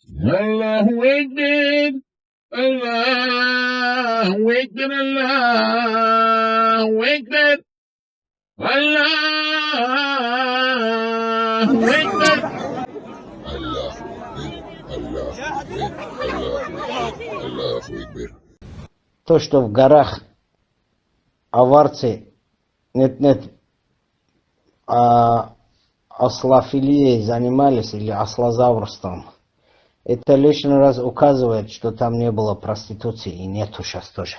Allahu Akbar, Allahu Akbar, Allahu Akbar, Allahu Akbar. Allahu Akbar, Allahu Akbar. То, что в горах аварцы, нет, ослофилией занимались или ослозаврством, это лишний раз указывает, что там не было проституции и нету сейчас тоже.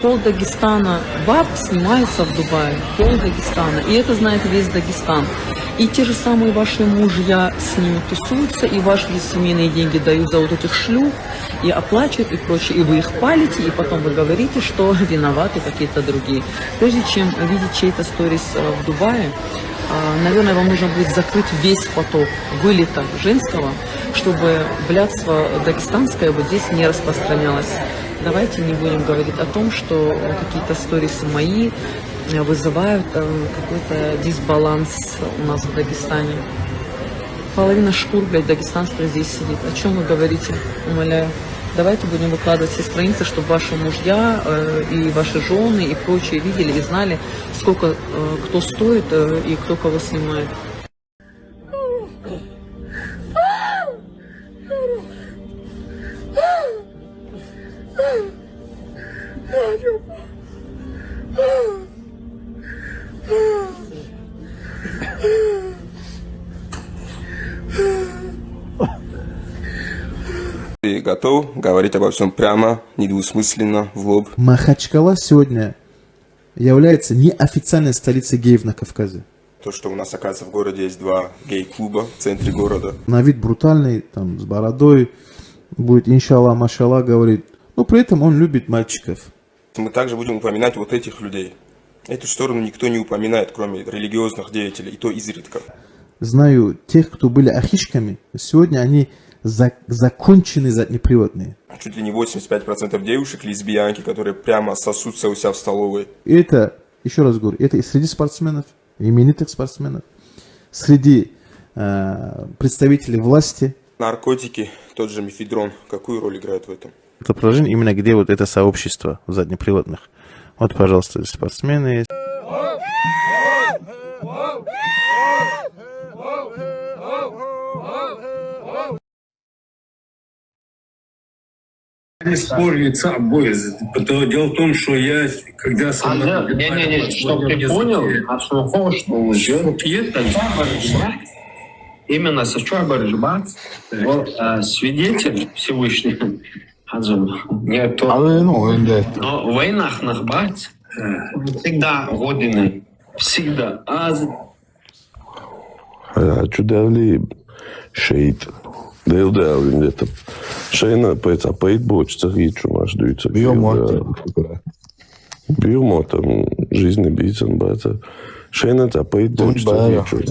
Пол Дагестана баб снимается в Дубае, пол Дагестана, и это знает весь Дагестан. И те же самые ваши мужья с ними тусуются, и ваши семейные деньги дают за вот этих шлюх, и оплачивают, и прочее, и вы их палите, и потом вы говорите, что виноваты какие-то другие. Прежде чем видеть чей-то сторис в Дубае, наверное, вам нужно будет закрыть весь поток вылета женского, чтобы блядство дагестанское вот здесь не распространялось. Давайте не будем говорить о том, что какие-то сторисы мои вызывают какой-то дисбаланс у нас в Дагестане. Половина шкур, блядь, дагестанских здесь сидит. О чем вы говорите? Умоляю. Давайте будем выкладывать все страницы, чтобы ваши мужья и ваши жены и прочие видели и знали, сколько кто стоит и кто кого снимает. Ты готов говорить обо всем прямо, недвусмысленно, в лоб? Махачкала сегодня является неофициальной столицей геев на Кавказе. То, что у нас, оказывается, в городе есть 2 гей-клуба в центре города. На вид брутальный, там, с бородой, будет иншаллах, машаллах говорить, но при этом он любит мальчиков. Мы также будем упоминать вот этих людей. Эту сторону никто не упоминает, кроме религиозных деятелей, и то изредка. Знаю тех, кто были ахишками, сегодня они законченные заднеприводные. Чуть ли не 85% девушек лесбиянки, которые прямо сосутся у себя в столовой. И это, еще раз говорю, это и среди спортсменов, именитых спортсменов, среди представителей власти. Наркотики, тот же мефедрон, какую роль играет в этом? Это положение именно где вот это сообщество заднеприводных. Вот, пожалуйста, спортсмены есть. Не спорится обои. Дело в том, что я, когда сам... Не, чтобы ты понял, что именно со Баржбат, свидетель Всевышний, но в войнах Нахбат всегда годины, всегда. Чудовли шейт. Dēļ lieta. Šeit pēc apēdboča rīču маш duica. Bijumā tam жизни бицан баца. Šeit apēdboča rīču.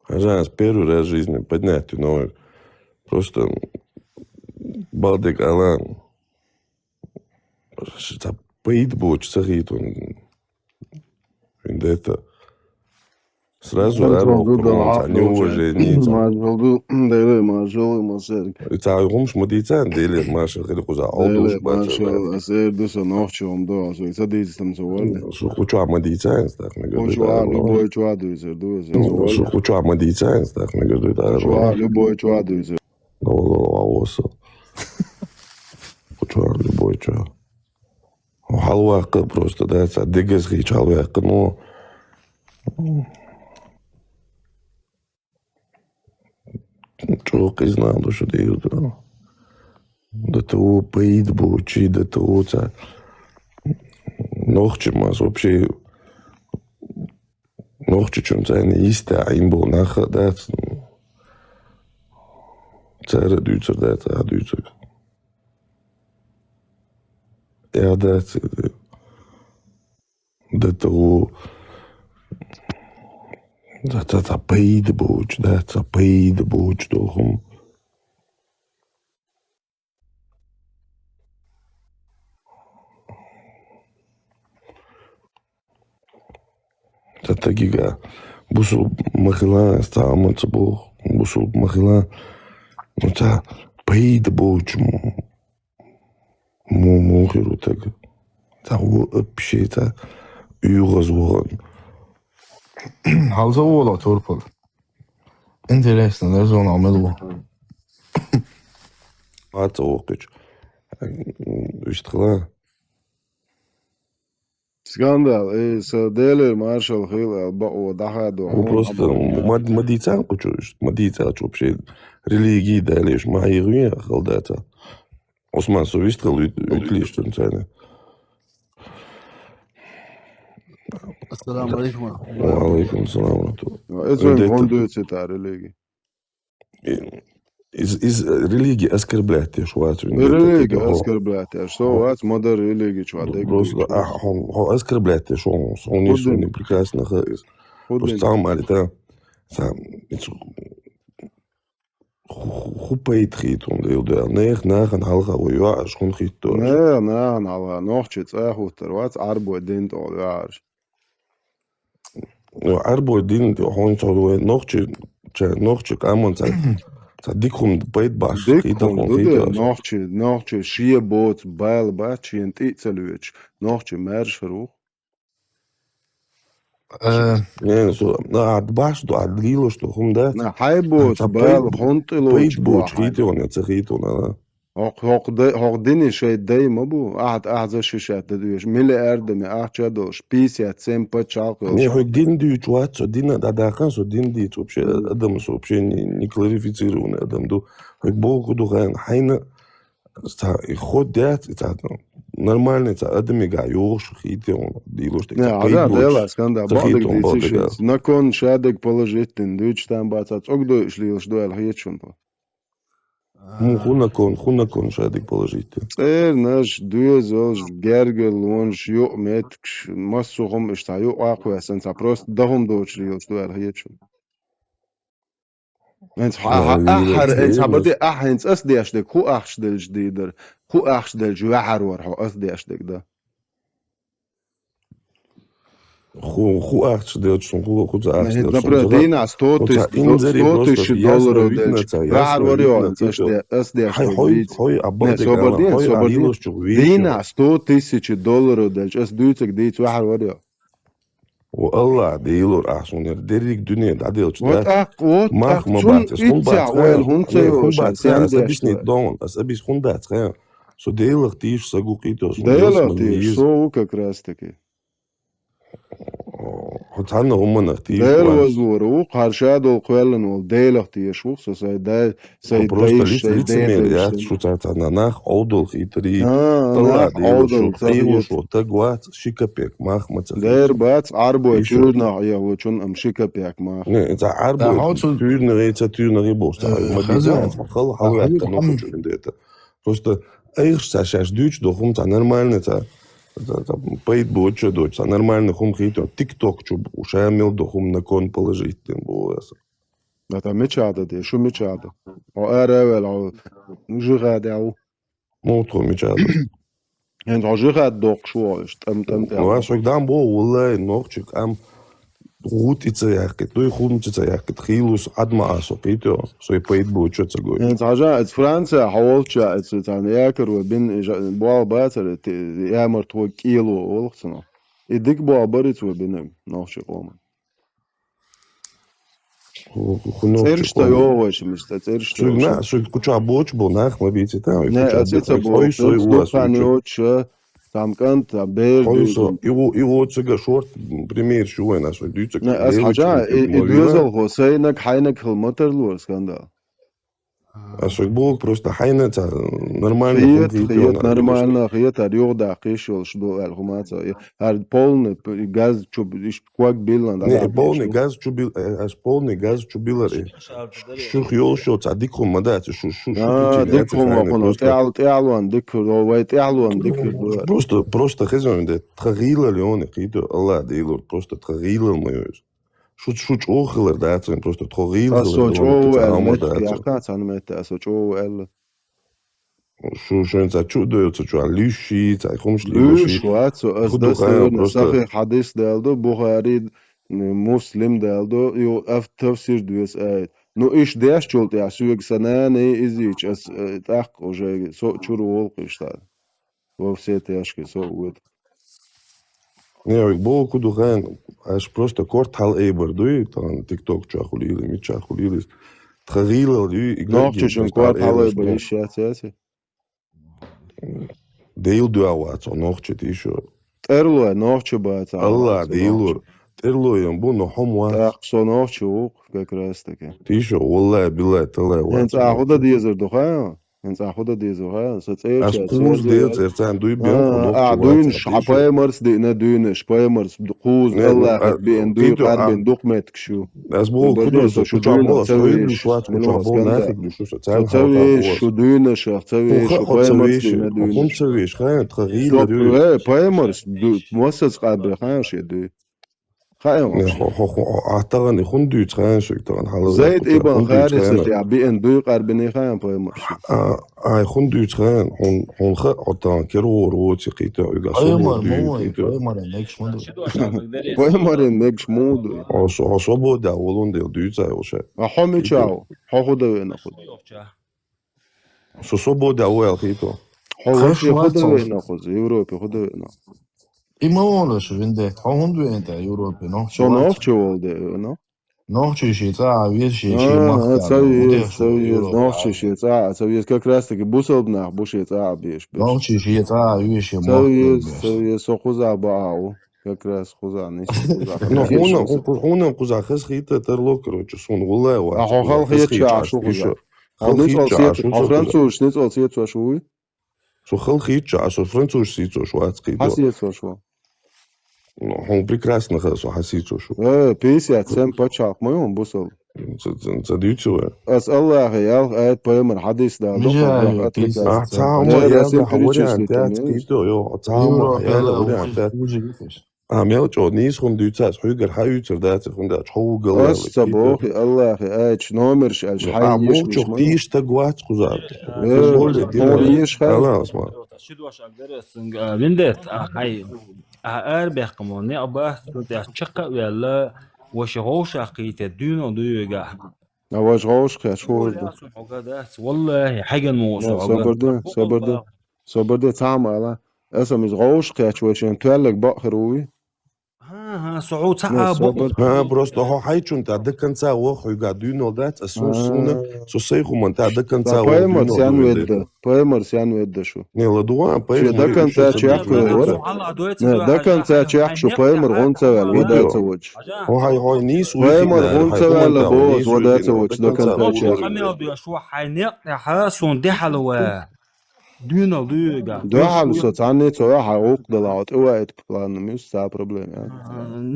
Žēns первый раз в жизни поднять, но просто балдик алан. Пейтбоч сахит он. Это сразу неуважение. Это огромный модицан, дели Маша, когда куза алдуш бача. Хочу модицан, так мне говорит. Хочу модицан, так мне говорит. Любой чё. Халуаққа просто, да, дегезги халуаққа, но човек и знал, что делают, да. До того пейтбочи, до того, ночи мас вообще, ночи чем не есть, а им был нахер, да, царь дюйцер, да, дюйцер. Ja, dat peidboč, toch om تتجيجا بوصل مخلا استعمل صبوخ بوصل مخلا وتا بعيد بوج مو غير تاج تا هو بشي تا يغزوان Halsa ola torpal. Interesting, there's one عملوه. عطا وقتش اشتغل Скандал. И садели маршал хил бао дахаду. هو просто ما دي تعرف كوش ما دي تعرف بشي ريليجي ده ليش ما هي خلداتا عثمان سو يشتغل يتليش تنسانه السلام عليكم. وعليكم السلام ورحمة الله. Ezvem honduce ta religija. Iz religije оскорблять швацию. Religija оскорблять. Что вас мода религия чувак? Просто он оскорблять что он не прекрасно ходит. Просто сам это сам хупает хит он да нех нахен халга ويا شكون خيتو. نه على نوختش اخوتر وات عربو دين تو يار. عربو دين هون تو نوختش كامون صديقهم بيت باش نوختش شي بوت بايل باش ينتي تلويش نوختش مارش روح. Не, باش دو عدليلو شتو هم ده. نه هاي بوت بايل خونتلو. بيت بوت خيتون يتخيتون أنا. هاق ديني شيء داي ما بو أحد شاشات دوش ملي أردمي أحد بيسيا تسم بتشاق. Не, хоть дин дю чуат, со дин да хан, со дин ди вообще адам со вообще не кларифицированный адам ду. Хоть Богу духан хайна ход дят нормально это адами га ёш хите он дило что. Не, да, дела сканда бадык дисиш. Након шадык положительный дуч там бацац огдо шлил что эл хечун. Хунакон шадык положительный. ناش دوزوش جرجل لونش يو متكش مسوهم اشتايو اقوى سنسا بروست دهم دوش ليوش دوال هيتشون انت احر انت بدي احنس اسدي اشدك هو اخش دل جديدر هو اخش دل جوحر ورحو اسدي اشدك ده Ху ахч делчун ху за ахч делчун. Например, дина $100,000 вахар варио اسدي хой абадик дина $100,000 دلش اس دوتك ديت وحر وريو والله ديلور احسن دريك دنيا داديلش وات ما بعرف هم بيسني دون بس ابي خندات خير سو ديلر تيش ساقوقيتوس ديلر تيش سو как раз таки хотана هم نختي ديل وزورو قارشادو قوالن ول ديلختي شوخ سو ساي دا ساي دايش يا شو تاعنا ناخ اودل خيتري طلع ديل شو خيو شو تقوات شيكابيك ماخ ما دير بات عربو تورنا يا وچون ام شيكابيك ماخ نه اذا عربو تورنا بوست ما دي خل حاول نخرج من ده просто ايش ساشاش دوش دخم تا нормально та пейт бочо доч, нормально хум хито, тикток чуб, ушамил до хум на кон положительный был. Это мечада, де, шо мечада? О эревел, о жигада, о. Ну, то мечада. Ент о жигад док шо, там. Ну, а шо дам бо, улай, ногчик, ам рутица яхкет, той хумтица яхкет, хилус, адма асо, пейто, со и пейт бочо цагой. Ент ажа, эт Франция, хаволча, эт там якер, бин буал батер, ямар твой кило, олхсано. И дик буал барит, бин ногчик оман. Цершта ёваш, мишта, цершта. На, шо куча боч бо нах, мы бите там. Не, это бо, что там канта берду. Его цега шорт, пример шуй на шо дючек. Не, аз хажа, и дюзел хосейнак хайнак хилмотерлур скандал. А шо бог просто хайнеца нормально. Хиет нормально, хиет арёда кишол шдо алхумаца. Ар полный газ чуб квак билан. Не, полный газ чубил, аж полный газ чубилари. Шух ёл шо цадикум мадат, шу. Дикум махоно, теалуан дикур, овай теалуан дикур. Просто хезон де трагила леоне, хито Аллах дейлор, просто трагила моёс. Шуч охлер датен, просто трагила. Асоч эл, яхкац анмет, асоч эл. Шо шен за чудо, чу алюши, за хумшли. Луш, вацо, аз да се сахи хадис делдо, Бухари مسلم دالدو يو اف تفسير دويس آيت نو إيش داش جولت يا سويك سناني إزيج أس تاق وجاي سو تشورو والقش تال وفسيت ياشكي سو ود Ja, ik bol kudu gaan, als просто kort hal eber doe, dan TikTok chachulili, mi chachulili, tchagila doe, ik نوخ تشون كوات حالي بريش يا تياتي Deel doe wat, zo nog het is zo. ترلو نوخ تشبات Allah deelur, terlo yam bu no homwa. تاق سو نوخ تشوق كراستك Tisho, wallahi billahi tala. انت اخودا ديزر دخان انت اخودا ديزر خان ستير As koers deelt er zijn doe ben دوين شحباي مرس دينا دوين شباي مرس قوز الله بين دوي قربين دوقمتك شو As bol kudu so şu çabol, söyle şu at bu çabol nafik bu şu sen. تسوي شو دوين شو تسوي شو باي مرس دينا دوين Kom تسوي خان تغيير doe. باي مرس مؤسس قابل خان شي دوي خايم اعتقد يكون دوي تخان شو تخان حلو. زيد ابن خالد يا بين دوي قربين خان باي مرس يكون دوي تخان هون خطان كرو روتي قيتا يلا Paymar, mamãe, Paymar é next mundo. باي مر ميكش مود عصو بودا ولون ديل دوي تاع وشا. حومي تشاو حوخدا وين اخد سو بودا ويل قيتو. حوخدا وين اخد يوروبي خدا وين Ima ona što vende, ha hundu ente Europe, no? شو نوخ تشو ولد نو No, či še ta, vieš, še machta. سوي نوخ شي تاع سوي كراستك بوسلبنا بوشي تاع بيش No, či še ta, vieš, še سوي سو خوزا باو كراس خوزا نيش هون قزا خس خيتا ترلو كروچ سون والله وا. اخو خل خيت شا شو خوزا فرنسوس نيت اولسيت شو سو خل خيت شا فرنسوس سيتو شو اتقيدو. حسيت شو هون прекрасно خلصو حسيتو شو. بيس يا تسم باتشاق مايون بوسل صديقتو. اس الله يال ايت بايمر حديث دا تعال ما يا حوري انت اتقيدو يو تعال يا عمل جو نيس خون دوتاس حوجر حيوتر دات خون دات حوجل اس صبوخي الله ايت نومرش الش حي يش تيش تقوات قزار خلاص ما شدواش اقدرسن بندت هاي اربخموني ابا تشقا ولا وشغوش اقيت الدين دويغا اواش غوش كشور والله حاجه الموضوع صبرده تعمل اسم غوش كشوشن تولك باخروي ها صعود صعب ها بروست هو حيچون تا دكن تا وخو يقعدون دات اسوسونه سو سيخو من تا دكن تا بايمر سيان ويد شو نيلا دوان بايمر دكن تا تشاخ دكن تا تشاخ شو بايمر غونتا ودا توج هو نيس بايمر غونتا ولا بوز ودا توج دكن تا تشاخ شو حينق حاسون دي حلوه دينا دوغا دوحل سو تعني تو حقوق دلات اوعد بلان مش تا بروبلم يعني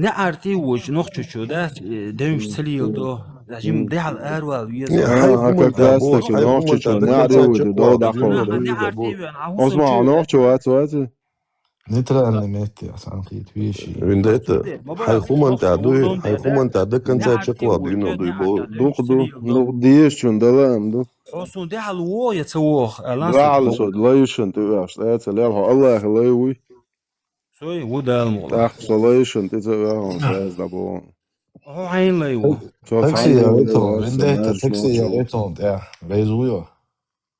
نعرتي وش نخشو شو ده دمش سليلدو لازم دي على الأروال ويز هكا كلاستك نخشو شو نعري ودو دخل اسمع نخشو وات نترى أنا ميت يا سانخيت فيشي وينديتا حيخوم أنت عدوي حيخوم أنت عدك أنت شكلا دينا دوق ديش شون دلام دو حسون دي على الوو يتسوخ على صوت لا يشن تواش لا تلاه الله خليوي سوي ودا الموضوع تاخ سوليشن تتواه ساز دابو هو عين لا يو تاكسي يا ريتون وينديتا تاكسي يا ريتون يا بيزويو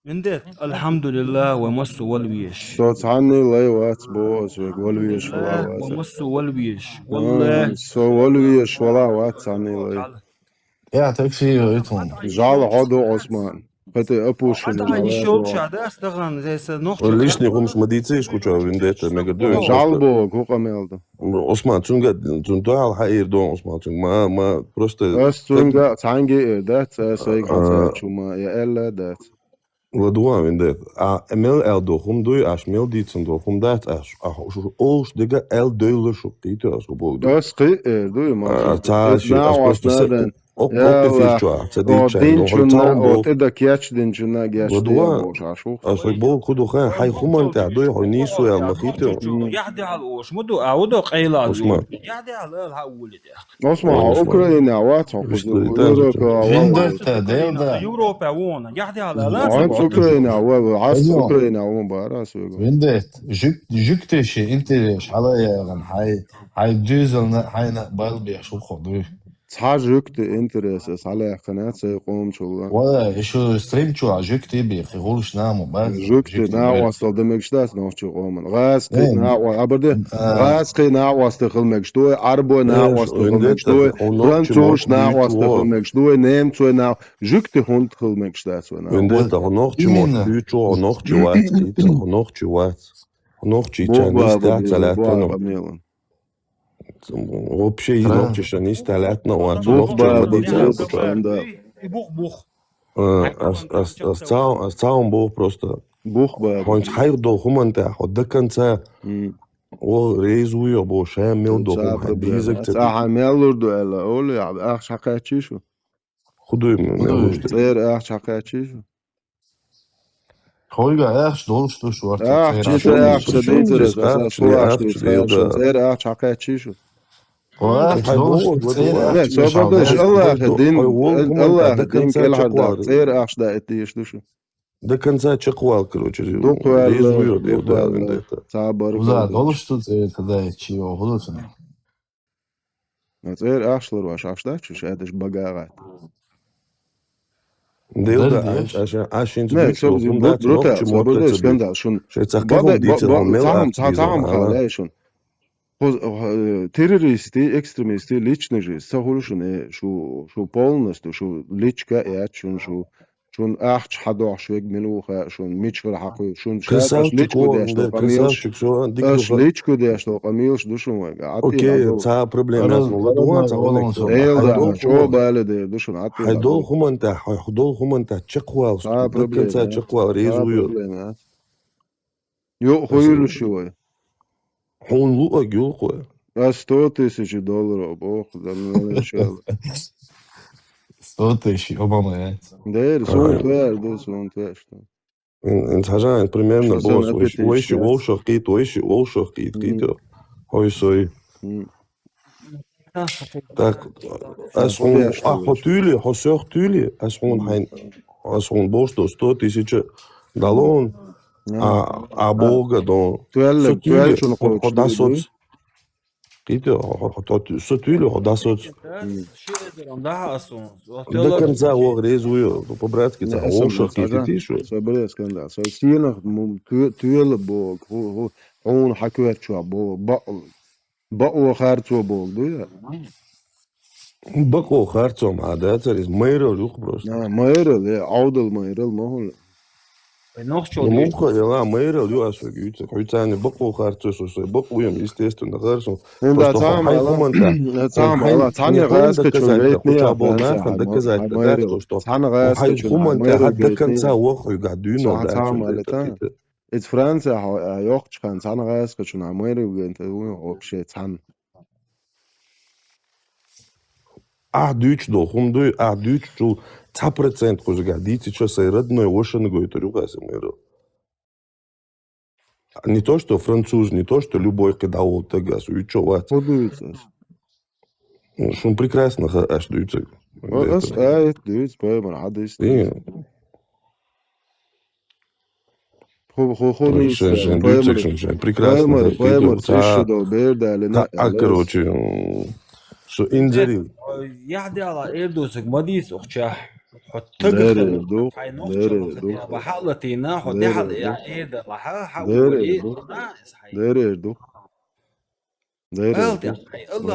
وينديت الحمد لله ومسو والبيش صوت عني لا يوات بوز والبيش ولا وات ومسو والبيش والله سو والبيش ولا وات عني لا يا تاكسي يا ريتون جعل عضو عثمان فتى أبوش طبعا الشوط شعدا استغرن زي سنوخ ليش نقوم مش مديتيش كوتشا وينديتا ميجا دو جعل بوك هو قميلده عثمان تونجا تونتو على حقير دون عثمان تونج ما بروستا بس تونجا تانجي دات سيك شو ما يا إلا دات Ладуан виндет. Мел елдо хум дуй аш мел дитсендо хум дат аш. Шо олш дега ел дойлер шо пито ас бог. Ас қи дуй ма. Та аш просто Оккофишчуа, цадича, но динчуна, бог. это кяч динчуна, гяч Годуа, бож ашух. асой бог кудуха, хай хуманте, адой хонису я махиту. يحدي على الأوش مدو أودو قيلاد Осма. يحدي على الهولد يا أخي Osma, Ukraina, what? Vendetta, devda. يوروبا وون يحدي على Ant Ukraina, عاص Ukraina ومباراس. Vendetta. Jükteşi, interiş, halaya, hay düzelne, hay balbi, şu khodu. تحركت انتريس على قناة سيقوم شغل ولا شو ستريم شو جكتي بيخولش نامو بس جكت ناوس دمكشتاس نوش قومن غاس قي ناو عبرده غاس قي ناوس تخل مكشتوي عربو ناوس تخل مكشتوي فرانسوش ناوس تخل مكشتوي نيمتو ناو جكت هون تخل مكشتاس ونا Vendetta, honochtje mot bycho, honochtje wat, ite, honochtje wat. Honochtje chanis dat zalatano. Вообще иначе шанис талатно wat. Honochtje vaditsa. бух As цаун бог просто. Бух ба. Хонч хайр до хуманта, ходдаканца. О резуё бо шамил до хум бизак. عمالور دو الا اول اخ شقاچيشو Худой мелуште. غير اخ شقاچيشو Хойга ах долш то шварц. اخ چيش اخ شديترس اساس غير اخ شقاچيشو Ах долш. لا صبر الله دين الله دين كل حدا غير اخ شدايتيش دوشو До конца чеквал, короче. Докуал, Резуё, да, Vendetta. صابر Уза долш то когда чио ходоцун. غير اخشلر واش اخشداچش ادش багагат Делда, ашин لا صبر بروتا صبر скандал шун там халайшун террористы экстремисты лично же сахуршун шу полностью шу личка ячун шу شون اخش حدا شويك منوخه شون ميتشل حقو شون شاش ليچكو داشتو قميلش اش ليچكو داشتو قميلش دوشون اوكي ца проблема ладуан ца олек ايل شو بالده دوشون عطي هدول هم انت чеквал до конца чеквал резуё يو خويلو شوي он луа гюлхо $100,000 бог да ان شاء الله 100,000 Обама яйца. Да, сон твер, что. Интажан примерно босс, ойши волшох кит, ойсой. Так, as он хотули, хосох тули, as он босс до $100,000 а бога до туэль чун ходасоц. Кито, сотули ходасоц. До конца ол резуё, по-братски, ца волшох кит тишу. Собрал скандал. Состинах туэль бог, он хакуэр чуа бог, бао харцо бог, да? Бако харцом, а да, царис мэйрэл юх просто. Мэйрэл, аудал мэйрэл, мохол. Нохчо ела мэйрэл ю асо гүйцэ. Хойцааны бако харцо сосой, бако юм, естественно, харцо. Да, цааны гайска чуэт не аболнахан доказать, да, что хуманта до конца охой гадуно, да. Из Франции ёхчхан цааны гайска чуна мэйрэл гэнт вообще цан. Дүйч до хумдой, дүйч чул 100% кожга дити что сай родной ошен гоит ругасы мэйрэл. Не то, что француз, не то, что любой кидал тагас, и чё ват. Шун прекрасно аш дуйцэг. Дуйц пойман адис. Прекрасно. Короче, что инжарил. Я дала эрдосик мадис ухча. داري بحالتي حط حل ايد راح حول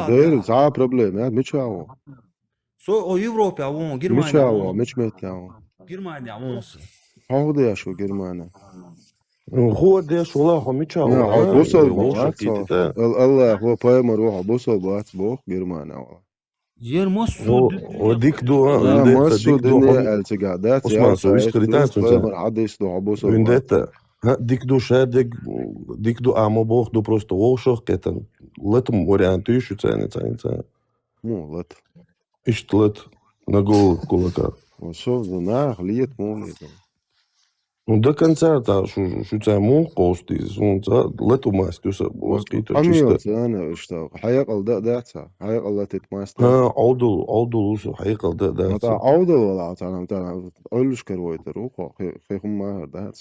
داري صعب بروبلم يعني مش هو سو اوروبا وون مش هو مش متاو جرمانيا وون هو ده شو جرمانيا هو ده شو لا هو مش هو بوصل الله هو بايم روح بوصل بات بوخ جرمانيا Yer Masud. وديك دو Masud دنيا التقادات Osman sovish kritan بايم عديس دو بوصل Vendetta. Дик до шедек, дик до амо бог до просто волшох кетен. Летом варианты ищу цены. Ну, лет. Ищут лет. на кулака. وشو ناخ ليت موني Ну, до конца, да, что тебя мог костить, он лету мастюса, воскита чисто. حميوت أنا اشتاق حيقل دعتا حيقل لا تتماستر عودل وصل حقيقة ده متى عودل ولا تعالى متى أقولش كرويت روحه خيخم ما دعت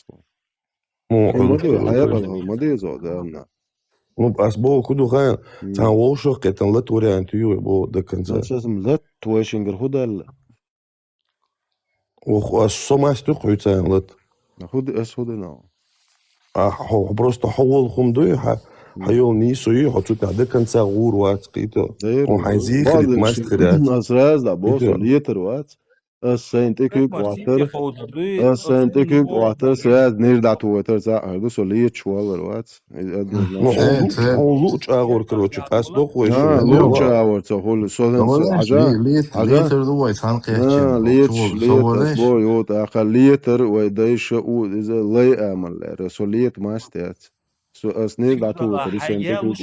الماضي حيقل الماضي زود أنا Ну, бо куду хан, там волшо, кетан лет варианты ю, бо до конца. сейчас лет تويشنجر هدى Ох, сомастю хуйцан лет. هدى هدى نو просто حول خمدوي حيول نيسوي حطوت على конца غور وات قيتو وحيزيخ ماسترات نصراز دا بوس ليتر وات السنتيكوك واتر السنتيكوك واتر سياد نيرداتو واتر زا هردو سوليت شوالر وات لوچ اغور كروچ قاس دو خوش لوچ اغور تو هول سولن عجا ليتر دو ويتان قيتش ليتر بو يوت اخر ليتر ويدايش او اذا لي امل رسوليت ماستيات سو اسنيل داتو ريسنتيكوك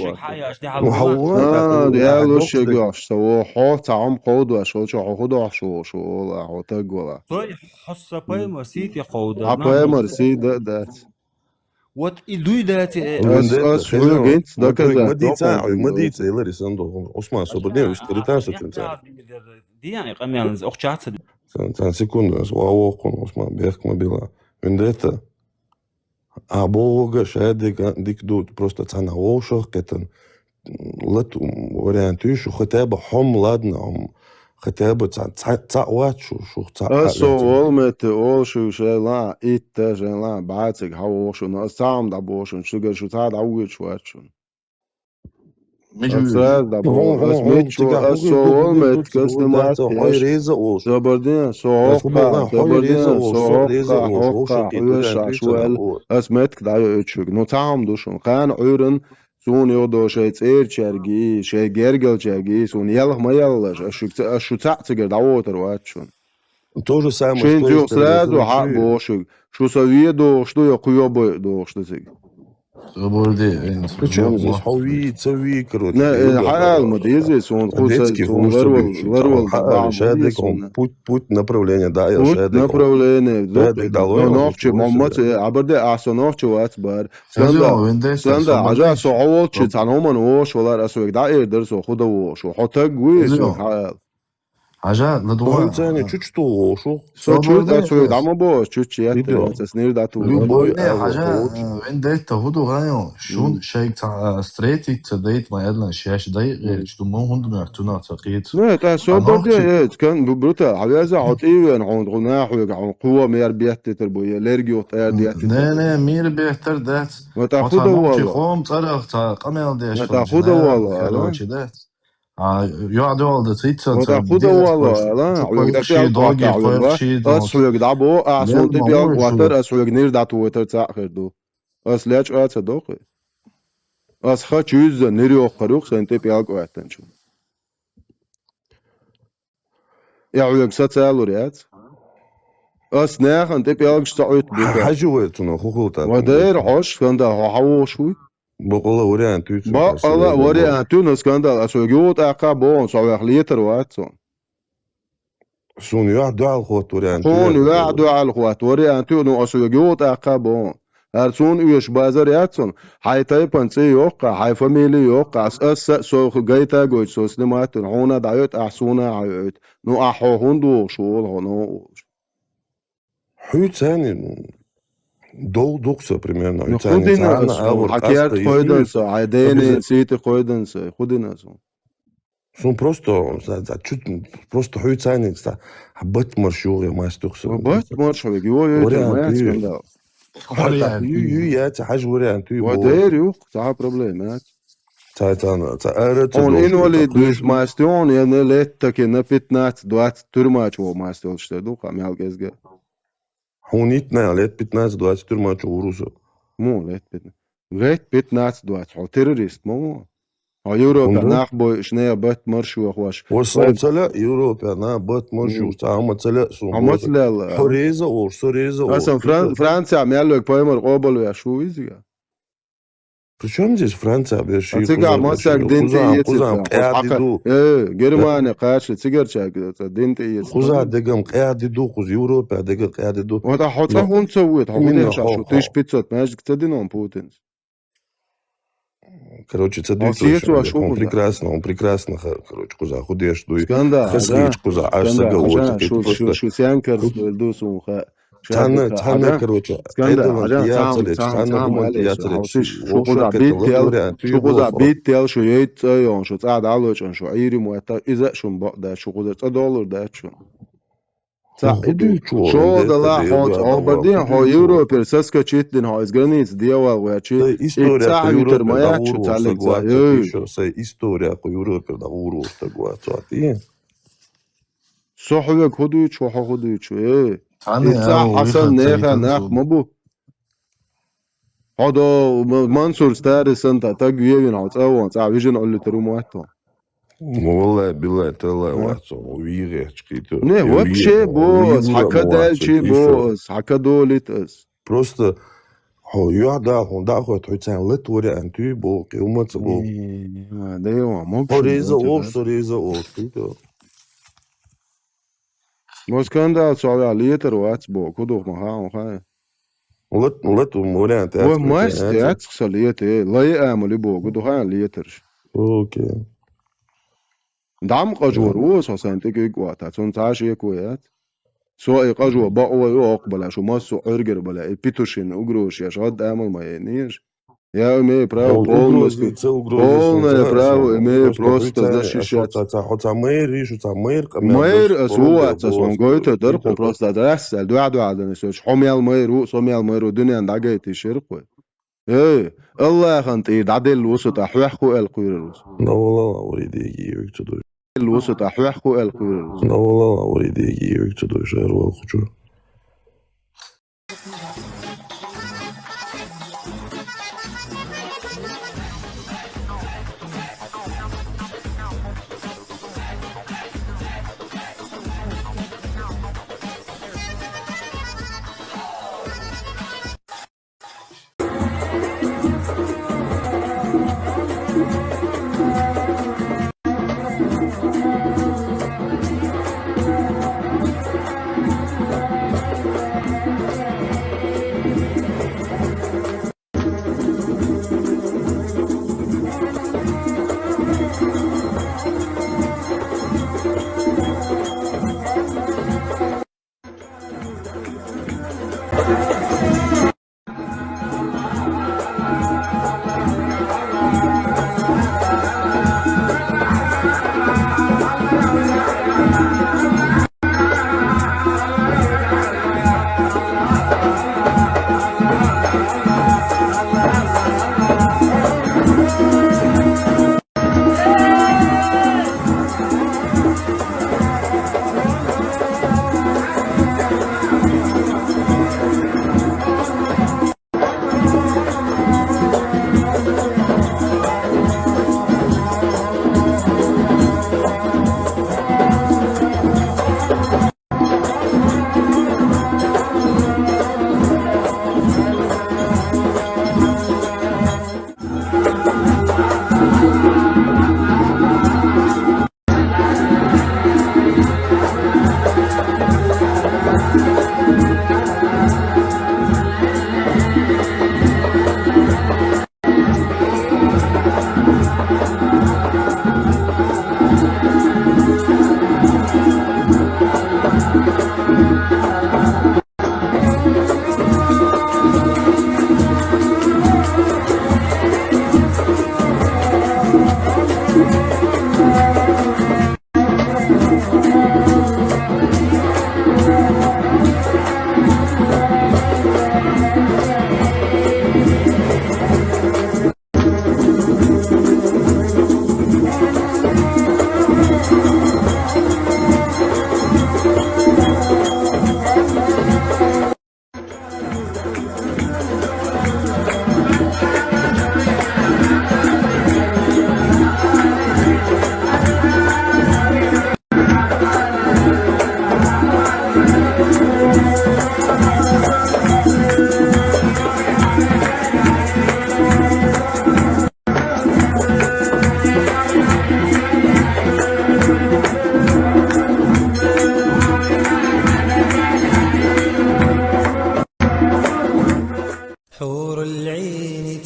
واتر ديالوش يغش تو حو تعم قود وشو شو خود شو تقولا طيب حصة بايمر سيتي قودة بايمر سي دات وات إدوي دات شو جيت ده كذا مديتا يلري صندوق عثمان صبرني اشتريتها ستنسى دي يعني قميان أخشات تان سكوند واوقن عثمان بيحكم بلا وندتا абога шадик дикдут просто цана волшох кетен лет варианты шо хотя бы хом ладно хотя бы ца ват шо ца асо олмет ол шо шела итта жела бацик хау шо на сам да бошун шуга шо ца да угет шо أسرار دابو أسميت شو أسوال متكسلمات حيريزة أوش زبردين سوحقا زبردين سوحقا حقا حوشا شوال أسميت كدايو اتشوك نو تعم دوشون خان عيرن سون يودو شي تير چرگي شي گرگل چرگي سون يلخ ما يلش أشو تعتقر دعوتر واتشون То же самое, что и сразу бошек. Что соведу, что я куёбы доштык. Причем здесь حوي تسوي كروت حال مديزيس он ворвал шадик он путь направление да я путь шадик направление новче мамат абарде асоновче ват бар санда ажа сооволче таноман ош валар асоек да эрдер со худа ош хотаг гуи حال عجا لدوا ثاني شو شو ده دام باش چیت تصنیر داتو حاجه وين ديت هدو غايو شون شيك تاع ستريتي تديت ما يدنا شاش داي غير شتو مو هند نعتنا تقيت نه تا سو بدي كان بروتا عايز عطيو عند غناح وعن قوه مير بيت تربويه لرجيو طير ديت لا مير بيتر دات وتاخذ والله قوم طرق تاع قمل ديش تاخذ والله يقعدوا على التيتر وتاخذ والله لا ويقدر دوغي قوي اسوق دابو اسون تبيا واتر اسوق نير داتو وتر تاخردو اسلاچ ات دوق اس خچوز نيريو خروق سنت بيا قواتن شو يا ويق ساتالوريات اس ناخ انت بيا قشطعت حجوتنا خوخوتا ودير حوش كان ده حوش شوي بقول وريان تويت بقول وريان تو سكاندال اسوغيوت اقابون سو ليتر واتسون شون يعدوا على الخوات وريان شون يعدوا على الخوات وريان تو نو اسوغيوت اقابون ارسون يش بازار ياتسون هاي تايبن سي يوقع هاي فاميلي يوقع اس سو جايتا جوج سو سنمات هونا دايت احسونا عيت نو احو هندو شول هونو حيت ثاني دوقسة примерно. خودنا حكيات قويدنسا عيدين سيتي قويدنسا خودنا شون просто просто حيت ثاني حبت مرشوغي ما استقصى حبت مرشوغي يو يات حاج وريان تو ودير يو تاع بروبليمات تاع ارت on invalid maastion yani lettak na 15 20 турмач во maastion что духа мелгезге حونيتنا ليت 15-20 турмач уруса مو ليت 15-20 هو تيروريست مو هو يوروبا ناخبو شنيا بات مرشو اخواش وصلت يوروبا نا بات مرشو تعمل تلا حريزه او سوريزه اصلا فرنسا عمل لك بايمر قبل يا شو يزيا Причем здесь Франция بيرشي تيجا ماسك دينتي خزام قاعد يدو جرماني قاش تيجر شاك دينتي خزا دقم قاعد يدو خز يوروبا دقم قاعد يدو ودا حوطه هون تسويت حوطه شو تيش بيتزا ماجك تدينون Путин. Короче, це он прекрасно, короче, куза, ходиш, дуй, хасрич, куза, аж заголовок. شو سيانكر دوسون تانا, короче, شو قزا بيت تيل شو يت يون شو تعاد علوش شو عيري موتا إذا شو بقدا شو قزا $1 ده شو شو ده لا حاج آبردين ها يورو پرسس که چیت دین ها از گرانیت دیوال و چی история Европы شو تعلق زای история Европы да уру стагуа цати صحبه خودی چو خودی چو إذا حسن نخ مبو هذا منصور ستارس أنت تجيبين عط أوان تعبيجن أقول ترو مواتو والله بالله تلا واتو ويغي حكيتو نه вообще بوس حكا دالشي بوس حكا دولت اس просто هو يعدا هون دا خو تحسن لتوري انتي بو قيمه بو ده يوم مو ريزا او كيتو بس كان دا سوالي عليتر واتس بو كدو ما ها ولت موران تاع وما استيات خليته لا يعمل بو كدو ها ليتر اوكي دعم قجور وصاصا تيجي قواتا تون تعشي كويات سواء قجوا بقوا يقبل شو ماسو ارجر بلا بيتوشين اجروش يا شاد عمل ما ينيش يا امي براو полное право имею просто защищать مير اسوات سون قويته درقو просто درس دو عدن نسوش حميال مير ودنيا داجيت شرقو ايه الله خنتي دعدل وسط احوحكو القيروس لا والله اريد يجي تدوي الوسط احوحكو القيروس لا والله اريد يجي تدوي شهر واخجو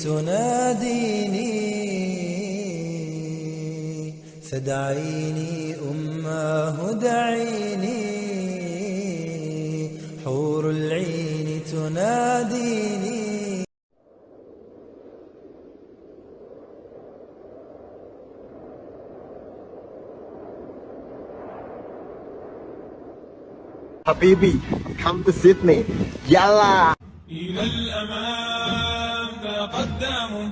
تناديني فدعيني أماه دعيني حور العين تناديني. حبيبي come to Sydney يلا. إلى الأمام تقدموا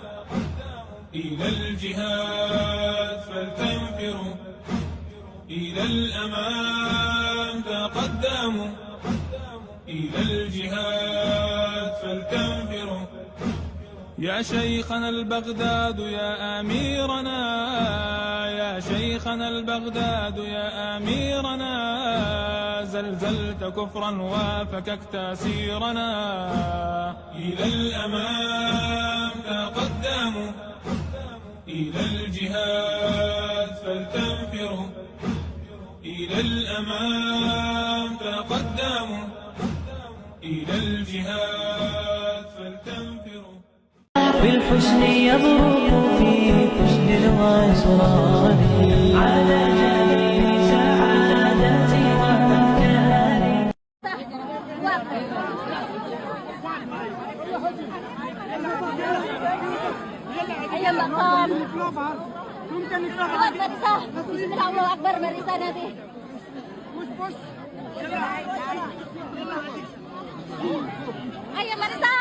إلى الجهاد فلتنفروا إلى الأمام تقدموا إلى الجهاد فلتنفروا. يا شيخنا البغداد يا أميرنا يا شيخنا البغداد يا أميرنا زلزلت كفرا وفككت أسيرنا. إلى الأمام تقدموا إلى الجهاد فلتنفروا إلى الأمام تقدموا إلى الجهاد فلتنفروا. بالحسن يضرب في حسن الغزران على جميع سعادتي ومكاني. أي مقام مرسى بسم الله الله أكبر مرسى نبي أي مرسى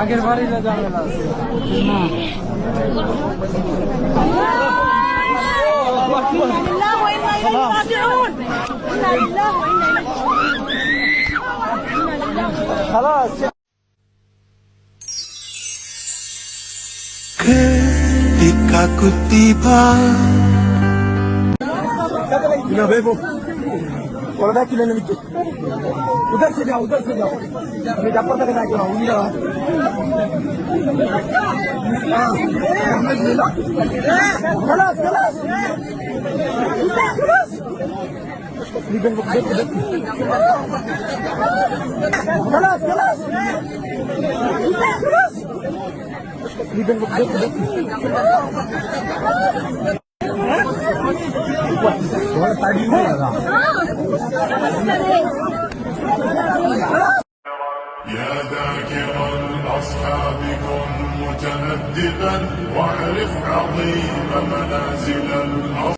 আগের বাড়ি না যাবে خلاص. Ketika ku tiba ना बेबो और बैठ लेने में उधर से जाओ मैं जब तक ना जाऊं खलास खलास स्लीपिंग बुक खलास खलास स्लीपिंग बुक يا ذاكر الأصحاب كن متنددا واعرف عظيم منازل الأصحاب.